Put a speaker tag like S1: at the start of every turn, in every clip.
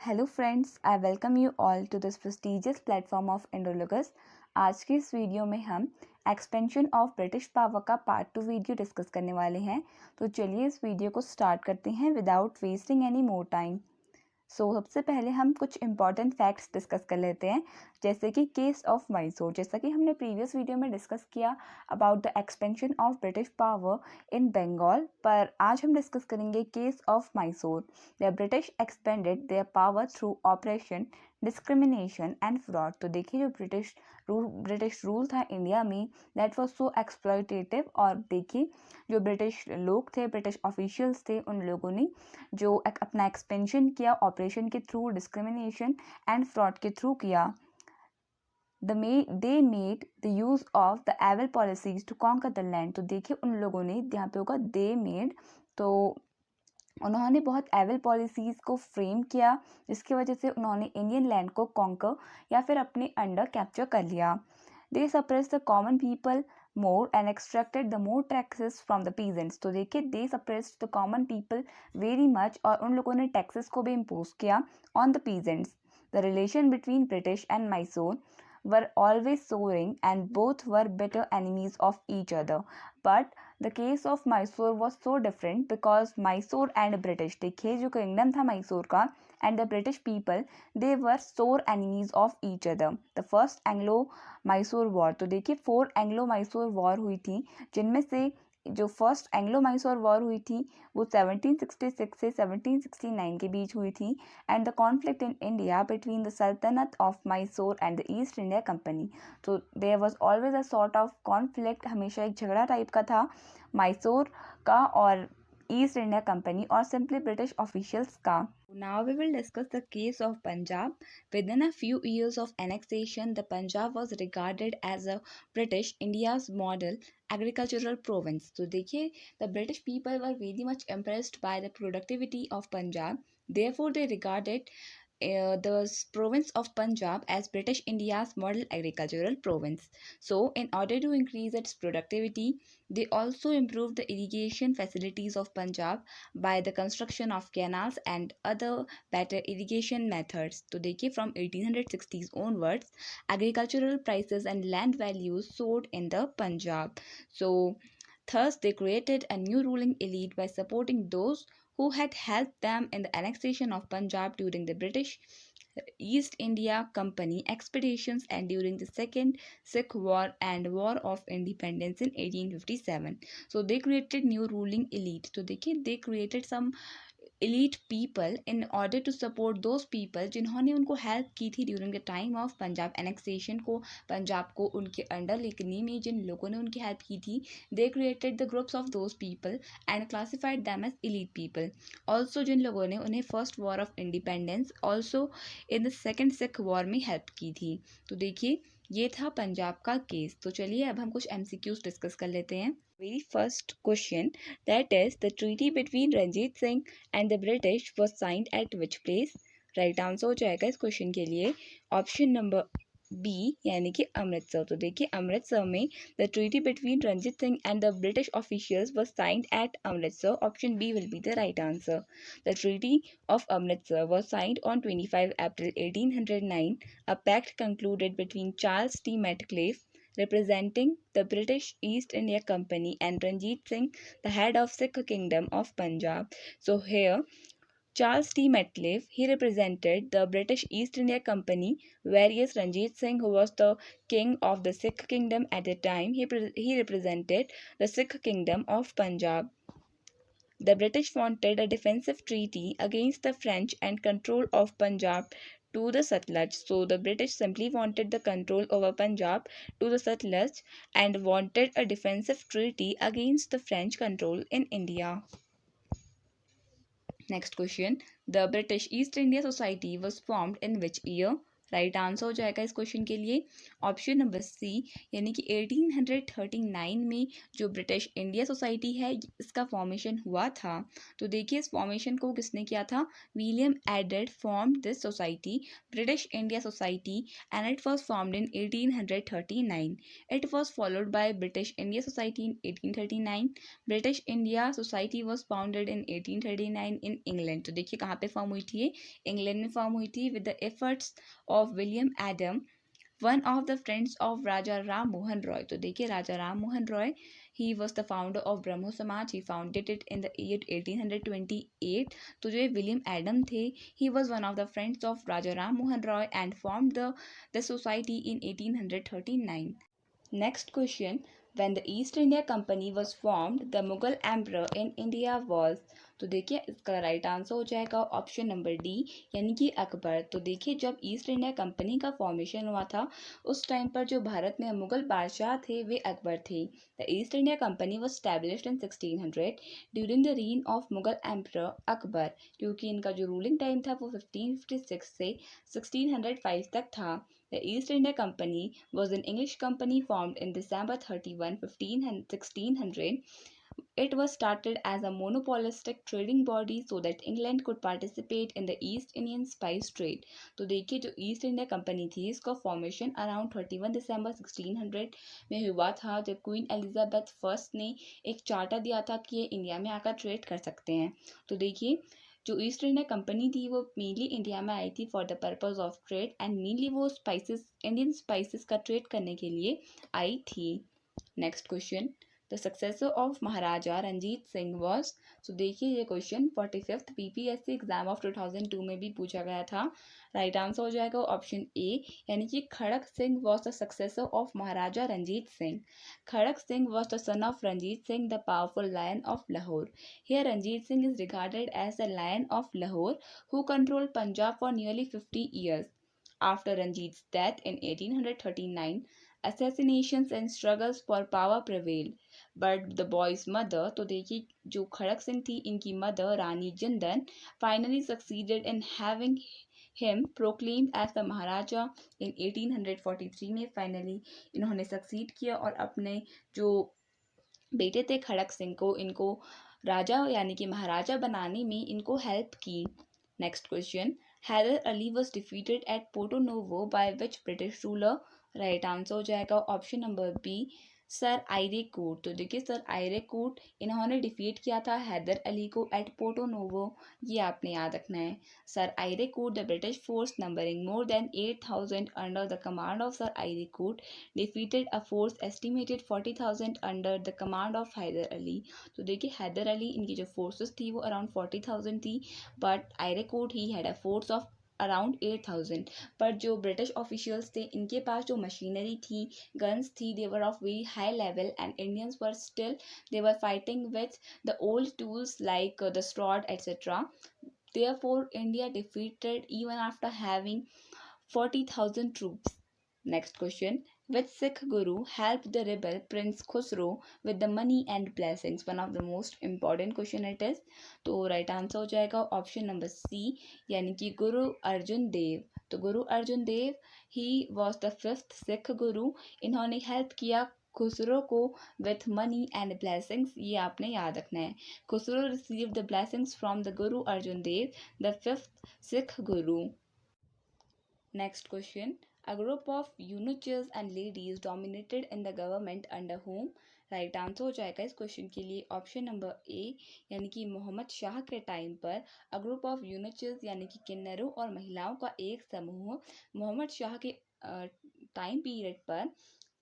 S1: Hello friends, I welcome you all to this prestigious platform of Indologus. आज की इस video में हम एक्सपेंशन ऑफ ब्रिटिश पावर का पार्ट 2 वीडियो डिस्कस करने वाले हैं। तो चलिए इस वीडियो को स्टार्ट करते हैं without wasting any more time. सबसे पहले हम कुछ इंपॉर्टेंट फैक्ट्स डिस्कस कर लेते हैं, जैसे कि केस ऑफ मैसूर। जैसा कि हमने प्रीवियस वीडियो में डिस्कस किया about the expansion of British power in Bengal, पर आज हम डिस्कस करेंगे case of Mysore. The British expanded their power through operation discrimination and fraud. तो देखिए, जो ब्रिटिश रूल था इंडिया में, दैट वाज सो एक्सप्लॉयटेटिव। और देखिए, जो ब्रिटिश लोग थे, ब्रिटिश ऑफिशियल्स थे, उन लोगों ने जो अपना एक्सपेंशन किया ऑपरेशन के थ्रू, डिस्क्रिमिनेशन एंड फ्रॉड के थ्रू किया। They made the use of the evil policies to conquer the land। तो देखिए, उन लोगों ने, यहाँ पे होगा they made, तो उन्होंने बहुत एवल पॉलिसीज़ को फ्रेम किया, जिसकी वजह से उन्होंने इंडियन लैंड को कॉन्कर या फिर अपने अंडर कैप्चर कर लिया। They suppress the common people more and extracted the more taxes from the peasants. तो देखिए, they suppress the common people very much, और उन लोगों ने टैक्सेस को भी इम्पोज किया on the peasants. The relation between British and Mysore were always soaring, and both were bitter enemies of each other. But the case of Mysore was so different because Mysore and British, देखिए जो kingdom था मैसूर का, and the British people, they were sore enemies of each other. The first Anglo Mysore War, तो देखिए 4 Anglo Mysore war हुई थी, जिनमें से जो फर्स्ट एंग्लो मैसूर वॉर हुई थी वो 1766 से 1769 के बीच हुई थी। And the conflict in India between the सल्तनत of Mysore and the East India company. तो there was always a sort of conflict, हमेशा एक झगड़ा टाइप का था मैसूर का और ईस्ट इंडिया कंपनी और सिंपली ब्रिटिश ऑफिशियल्स का। Now we will discuss the case of Punjab. Within a few years of annexation, the Punjab was regarded as a British India's model agricultural province. तो देखिए, the British people were very much impressed by the productivity of Punjab. Therefore, they regarded the province of Punjab as British India's model agricultural province. So, in order to increase its productivity, they also improved the irrigation facilities of Punjab by the construction of canals and other better irrigation methods. तो देखिए, from 1860s onwards, agricultural prices and land values soared in the Punjab. So, thus, they created a new ruling elite by supporting those who had helped them in the annexation of Punjab during the British East India Company expeditions and during the Second Sikh War and War of Independence in 1857. So they created new ruling elite. तो देखिए, they created some elite people in order to support those people जिन्होंने उनको help की थी during the time of Punjab annexation को, पंजाब को उनके under लेने में जिन लोगों ने उनकी हेल्प की थी, they created the groups of those people and classified them as elite people. Also जिन लोगों ने उन्हें first war of independence, also in the second Sikh war में हेल्प की थी। तो देखिए, ये था पंजाब का केस। तो चलिए अब हम कुछ MCQs डिस्कस कर लेते हैं। Very first question, that is the treaty between Ranjit Singh and the British was signed at which place? Right answer हो जाएगा इस क्वेश्चन के लिए ऑप्शन नंबर बी, यानी कि अमृतसर। तो देखिए, अमृतसर में the treaty between Ranjit Singh and the British officials was signed at Amritsar. Option b will be the right answer. The treaty of Amritsar was signed on 25 April 1809, a pact concluded between Charles T. Metcalfe, representing the British East India Company, and Ranjit Singh, the head of Sikh Kingdom of Punjab. So here, Charles T. Metcalfe, he represented the British East India Company, whereas Ranjit Singh, who was the king of the Sikh Kingdom at the time, he represented the Sikh Kingdom of Punjab. The British wanted a defensive treaty against the French and control of Punjab to the Satluj. So the British simply wanted the control over Punjab to the Satluj and wanted a defensive treaty against the French control in India. Next question. The British East India Society was formed in which year? Right answer हो जाएगा इस question के लिए option number C, यानी कि 1839 में जो British India society है इसका फॉर्मेशन हुआ था। तो देखिए इस फॉर्मेशन को किसने किया था, William Adam formed this society, British India society, and it was formed in 1839. It was followed by British India Society in 1839. British India Society was founded in 1839 in England. तो देखिए कहाँ पे फॉर्म हुई थी ये, इंग्लैंड में form हुई थी with the efforts of William Adam, one of the friends of Raja Ram Mohan Roy. तो देखिए राजा Ram Mohan Roy, he was the founder of ब्रह्मो समाज, he founded it in the year 1828. तो जो ये विलियम एडम थे, he was one of the friends of Raja Ram Mohan Roy and formed the society in 1839. Next question. When the East India Company was formed, the Mughal emperor in India was. तो देखिए इसका right answer हो जाएगा option number D, यानी कि अकबर। तो देखिए जब ईस्ट इंडिया कंपनी का फॉर्मेशन हुआ था उस टाइम पर जो भारत में मुगल बादशाह थे वे अकबर थे। The East India company was established in 1600 during the reign of Mughal emperor Akbar, क्योंकि इनका जो रूलिंग टाइम था वो 1556 से 1605 तक था। The East India Company was an English company formed in December 31, 1600. It was started as a monopolistic trading body so that England could participate in the East Indian spice trade. तो देखिए जो east India company थी इसका formation around 31 दिसंबर 1600 में हुआ था, जब queen Elizabeth first ने एक चार्टर दिया था कि ये इंडिया में आकर ट्रेड कर सकते हैं। तो देखिए जो ईस्ट इंडिया कंपनी थी वो मेनली इंडिया में आई थी for the purpose of trade, and mainly वो स्पाइसेस, इंडियन स्पाइसेस का ट्रेड करने के लिए आई थी। Next question, the successor of Maharaja Ranjit Singh was. तो देखिए ये question 45th PPSC exam of 2002 में भी पूछा गया था। राइट आंसर हो जाएगा ऑप्शन ए, यानी कि Kharak Singh was the successor of Maharaja Ranjit Singh. Kharak Singh was the son of Ranjit Singh, the powerful lion of Lahore. Here Ranjit Singh is regarded as the Lion of Lahore who controlled Punjab for nearly 50 years. After Ranjit's death in 1839, assassinations and struggles for power prevailed. But the boy's mother, तो देखिए जो खड़क सिंह थी इनकी mother Rani Jindan, finally succeeded in having him proclaimed as the Maharaja in 1843 में finally इन्होंने succeed किया और अपने जो बेटे थे खड़क सिंह को इनको राजा यानी कि महाराजा बनाने में इनको हेल्प की। Next question, Hyder Ali was defeated at Porto Novo by which British ruler. Right answer हो जाएगा option number b, sir Eyre Coote. तो देखिए सर आयरे कोट इन्होंने डिफीट किया था हैदर अली को एट पोर्टो नोवो, ये आपने याद रखना है। Sir Eyre Coote, the British force numbering more than 8,000 under the command of sir Eyre Coote defeated a force estimated 40,000 under the command of Hyder Ali. तो देखिए हैदर अली इनकी जो फोर्सेस थी वो अराउंड 40,000 थी, but Eyre Coote he had a force of around 8,000। पर जो British officials थे इनके पास जो मशीनरी थी, गन्स थी, they were of very high level and Indians were still they were fighting with the old tools like the sword etc. Therefore India defeated even after having 40,000 troops. Next question, which Sikh guru helped the rebel Prince Khusro with the money and blessings? One of the most important question it is. तो right answer हो जाएगा option number C, यानी कि गुरु अर्जुन देव। तो गुरु अर्जुन देव ही was the fifth Sikh Guru, इन्होंने help किया खुसरो को विथ मनी एंड ब्लेसिंग्स, ये आपने याद रखना है। Khusro receive the blessings from the Guru Arjun Dev, the fifth Sikh Guru. Next question. A group of eunuchs and ladies dominated in the government under whom? Right answer हो जाएगा इस क्वेश्चन के लिए ऑप्शन नंबर ए, यानी कि मोहम्मद शाह के टाइम पर अ ग्रुप ऑफ यूनिचर्स यानी कि किन्नरों और महिलाओं का एक समूह मोहम्मद शाह के टाइम पीरियड पर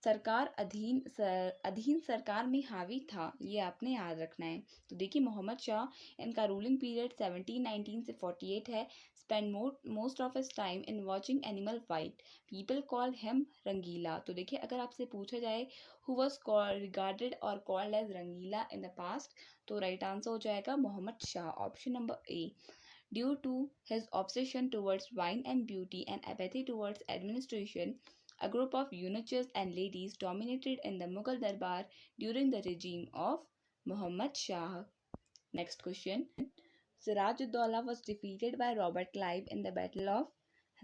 S1: सरकार अधीन सरकार में हावी था, ये आपने याद रखना है। तो देखिए मोहम्मद शाह इनका रूलिंग पीरियड 1719 से 48 है। Spend most of his time in watching animal fight, people call him Rangila. तो देखिए अगर आपसे पूछा जाए हु वाज रिगार्डेड और called as Rangila in the past, तो राइट आंसर हो जाएगा Mohammad Shah, option number A. Due to his obsession towards wine and beauty and apathy towards administration, a group of eunuchs and ladies dominated in the Mughal Darbar during the regime of Muhammad Shah. Next question. Siraj-ud-Daulah was defeated by Robert Clive in the Battle of.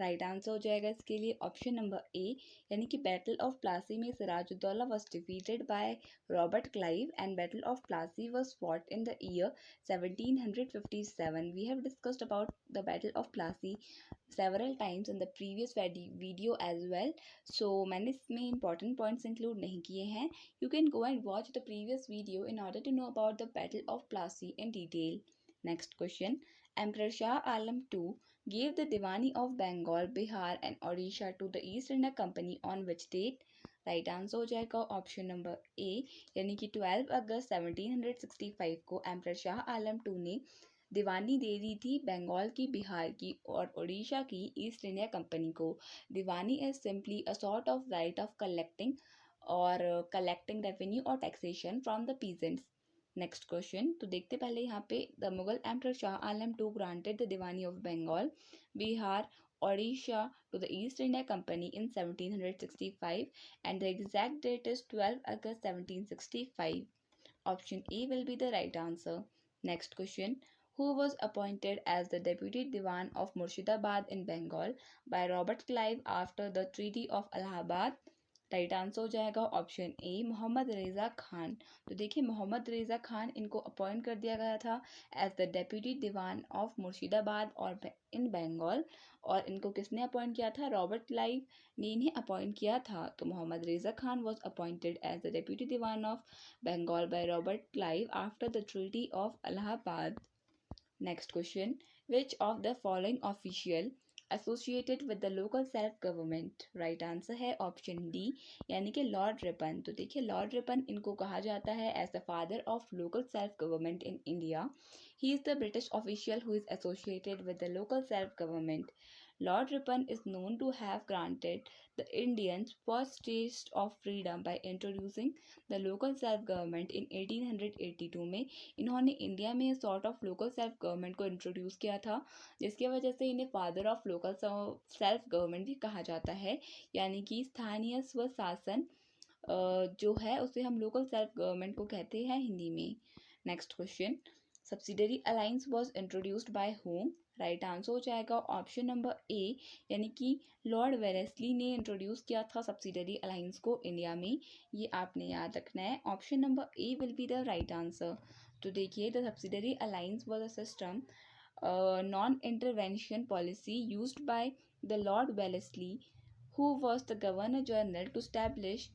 S1: Right answer हो जाएगा इसके लिए option number ए, यानी कि battle of Plassey में Sirajuddaulah was defeated by Robert Clive and battle of Plassey was fought in the year 1757. We have discussed about the battle of Plassey several times in the previous video as well, so मैंने इसमें important points include नहीं किए हैं. You can go and watch the previous video in order to know about the battle of Plassey in detail. Next question. Emperor Shah Alam II gave the Diwani of Bengal, Bihar and Odisha to the East India Company on which date? Right answer हो जाएगा option number ए, यानी कि 12 अगस्त 1765 को emperor Shah Alam to ने दीवानी दे दी थी बंगाल की, बिहार की और उड़ीसा की ईस्ट इंडिया कंपनी को. Diwani is simply a sort of right of collecting revenue और taxation from the peasants. Next question. तो देखते पहले यहाँ पे the Mughal emperor Shah Alam two granted the Diwani of Bengal, Bihar, Odisha to the East India Company in 1765 and the exact date is 12 August 1765. Option A will be the right answer. Next question. Who was appointed as the Deputy Diwan of Murshidabad in Bengal by Robert Clive after the Treaty of Allahabad? Right answer हो जाएगा option a, Mohammad Reza Khan. तो देखिए मोहम्मद रेज़ा खान इनको appoint कर दिया गया था as the deputy Diwan of Murshidabad और इन बंगाल, और इनको किसने अपॉइंट किया था? रॉबर्ट क्लाइव ने इन्हें अपॉइंट किया था. तो Mohammad Reza Khan was appointed as the deputy Diwan of Bengal by Robert Clive after the treaty of Allahabad. Next question. Which of the following official associated with the local self government? Right answer है option D, यानी कि Lord Ripon. तो देखिए Lord Ripon इनको कहा जाता है as the father of local self government in India. He is the British official who is associated with the local self government. Lord Ripon is known to have granted the Indians first taste of freedom by introducing the local self-government in 1882 में. इन्होंने India में sort of local self government को introduce किया था, जिसकी वजह से इन्हें father of local self government भी कहा जाता है, यानी कि स्थानीय स्वशासन जो है उसे हम लोकल सेल्फ गवर्नमेंट को कहते हैं हिंदी में. Next question. Subsidiary alliance was introduced by whom? Right answer हो जाएगा ऑप्शन नंबर ए, यानी कि लॉर्ड वेलेस्ली ने इंट्रोड्यूस किया था सब्सिडरी अलायंस को इंडिया में. ये आपने याद रखना है. Option number a will be the right answer. तो देखिए the subsidiary alliance was a system non intervention policy used by the lord Wellesley who was the governor general to establish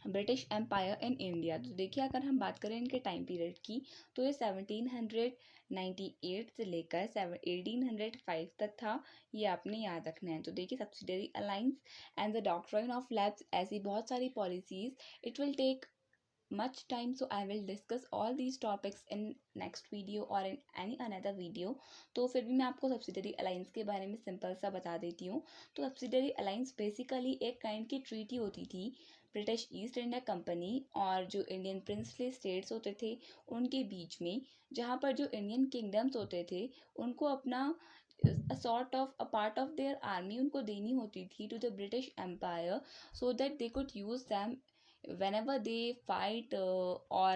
S1: British empire in India. तो देखिए अगर हम बात करें इनके time period की, तो ये 1798 से लेकर 1805 तक था. ये आपने याद रखना है. तो देखिए subsidiary alliance and the doctrine of lapse, ऐसी बहुत सारी policies. It will take much time, so I will discuss all these topics in next video or in any another video. तो फिर भी मैं आपको सब्सिडरी अलायंस के बारे में सिंपल सा बता देती हूँ. तो सब्सिडरी अलायंस बेसिकली एक काइंड की ट्रीटी होती थी ब्रिटिश ईस्ट इंडिया कंपनी और जो इंडियन प्रिंसली स्टेट्स होते थे उनके बीच में, जहाँ पर जो इंडियन किंगडम्स होते थे उनको अपना sort of a part of their army उनको देनी होती थी to the British empire, so that they could use them whenever they fight or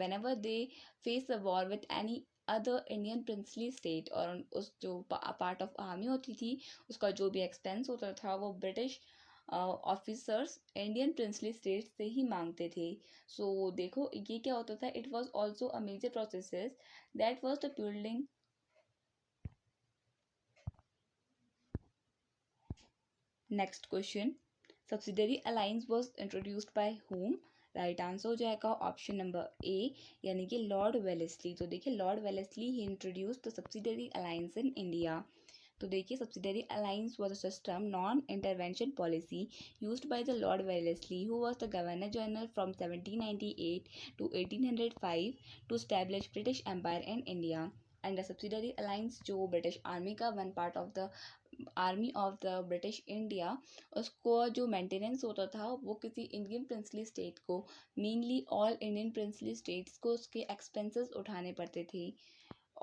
S1: whenever they face a war with any other Indian princely state. और उस जो part of army होती थी उसका जो भी एक्सपेंस होता था वो British officers Indian princely state से ही मांगते थे. सो देखो ये क्या होता था, it was also a major process that was the building. Next question. Subsidiary alliance was introduced by whom? Right answer हो जाएगा ऑप्शन नंबर ए, यानी कि लॉर्ड वेलेस्ली. तो देखिए lord Wellesley he introduce the subsidiary alliance in India. तो देखिए subsidiary alliance was a system non intervention policy used by the lord Wellesley who was the governor general from 1798 to 1805 to establish British empire in India. And the subsidiary alliance जो British army का one part of the army of the British India, उसको जो maintenance होता था वो किसी Indian princely state को, mainly all Indian princely states को उसके एक्सपेंसेस उठाने पड़ते थे.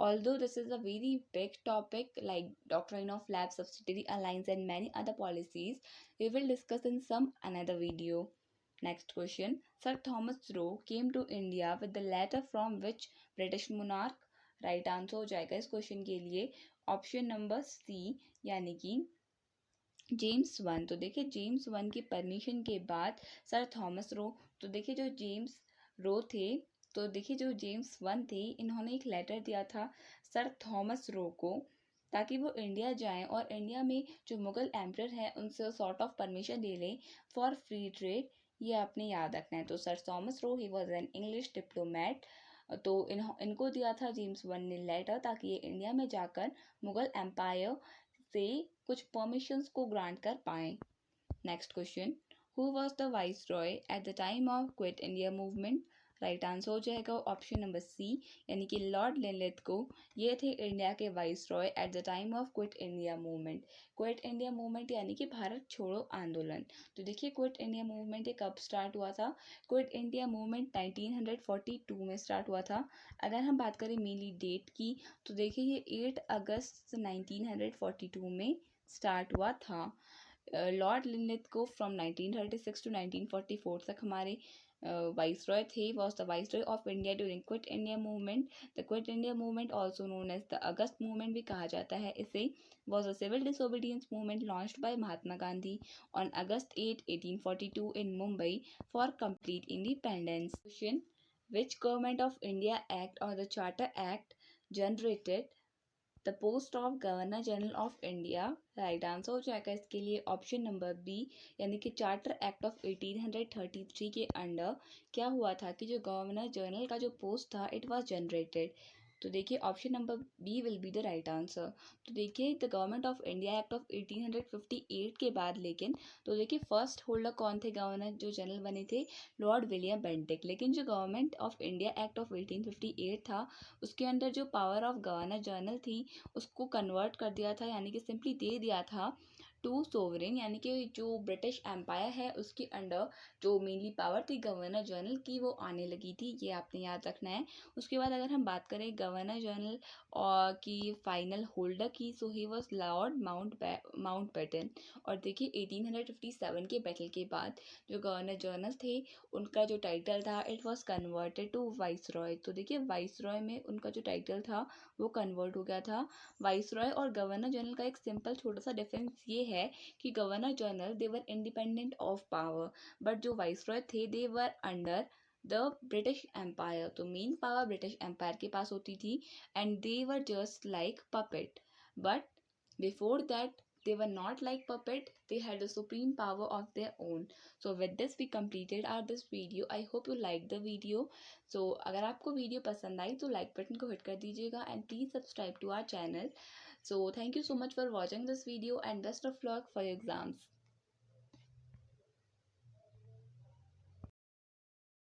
S1: Although this is a very big topic like doctrine of lab, subsidiary alliance and many other policies, we will discuss in some another video. Next question. Sir Thomas Roe came to India with the letter from which British monarch? Right answer हो जाएगा इस question के लिए option number C यानी कि James one. तो देखिए James one की परमिशन के बाद सर थॉमस रो, तो देखिए जो जेम्स रो थे, तो देखिए जो जेम्स वन थे, इन्होंने एक लेटर दिया था सर थॉमस रो को, ताकि वो इंडिया जाएं और इंडिया में जो मुगल एम्परर हैं उनसे सॉर्ट ऑफ परमिशन ले लें फॉर फ्री ट्रेड। ये आपने याद रखना है। तो sir Thomas Roe he was an English diplomat. तो इनको दिया था जेम्स वन ने लेटर, ताकि ये इंडिया में जाकर मुगल एम्पायर से कुछ परमिशंस को ग्रांट कर पाए। Next question, who was the vice Roy at the time of quit India movement? Right answer हो जाएगा ऑप्शन नंबर सी यानी कि लॉर्ड लिनलिथगो। ये थे इंडिया के vice Roy at the time of quit India movement. Quit India movement यानी कि भारत छोड़ो आंदोलन। तो देखिए क्विट इंडिया मूवमेंट ये कब स्टार्ट हुआ था? क्विट इंडिया मूवमेंट 1942 में स्टार्ट हुआ था। अगर हम बात करें मेनली डेट की, तो देखिए ये 8 अगस्त 1942 में स्टार्ट हुआ था। लॉर्ड लिनलिथगो फ्रॉम 1936 टू 1944 तक हमारे वाइस रॉय थे, was the viceroy of India during quit India movement. The quit India movement also known as the August movement भी कहा जाता है इसे, was a civil disobedience movement launched by Mahatma Gandhi on August 8 1842 in Mumbai for complete independence. Question, which government of India act or the charter act generated the post of governor general of India? Right answer हो जाएगा इसके लिए option number B यानी कि charter act of 1833 के under क्या हुआ था कि जो गवर्नर जनरल का जो पोस्ट था इट वाज जनरेटेड। तो देखिए option number b will be the right answer. तो देखिए the government of India act of 1858 के बाद लेकिन, तो देखिए फर्स्ट होल्डर कौन थे गवर्नर जो जनरल बने थे? Lord William Bentinck. लेकिन जो government of India act of 1858 था उसके अंदर जो पावर ऑफ गवर्नर जनरल थी उसको कन्वर्ट कर दिया था, यानी कि सिंपली दे दिया था टू सोवरेन, यानी कि जो ब्रिटिश एम्पायर है उसके अंडर जो मेनली पावर थी गवर्नर जनरल की वो आने लगी थी। ये आपने याद रखना है। उसके बाद अगर हम बात करें गवर्नर जनरल और की फाइनल होल्डर की, सो ही वॉज लॉर्ड माउंटबेटन। और देखिए 1857 के बैटल के बाद जो गवर्नर जनरल थे उनका जो टाइटल था it was converted to viceroy. तो देखिए वाइस रॉय में उनका जो टाइटल था वो कन्वर्ट हो गया था। वाइसरॉय और गवर्नर जनरल का एक सिंपल छोटा सा डिफरेंस ये है कि governor general they were independent of power, but जो वाइसरॉय थे they were under the British empire. तो मेन पावर ब्रिटिश एम्पायर के पास होती थी and they were just like puppet, but before that they were not like puppet, they had the supreme power of their own. So with this we completed our this video. I hope you liked the video. So अगर आपको video पसंद आई तो like button को hit कर दीजिएगा and please subscribe to our channel. So thank you so much for watching this video and best of luck for your exams.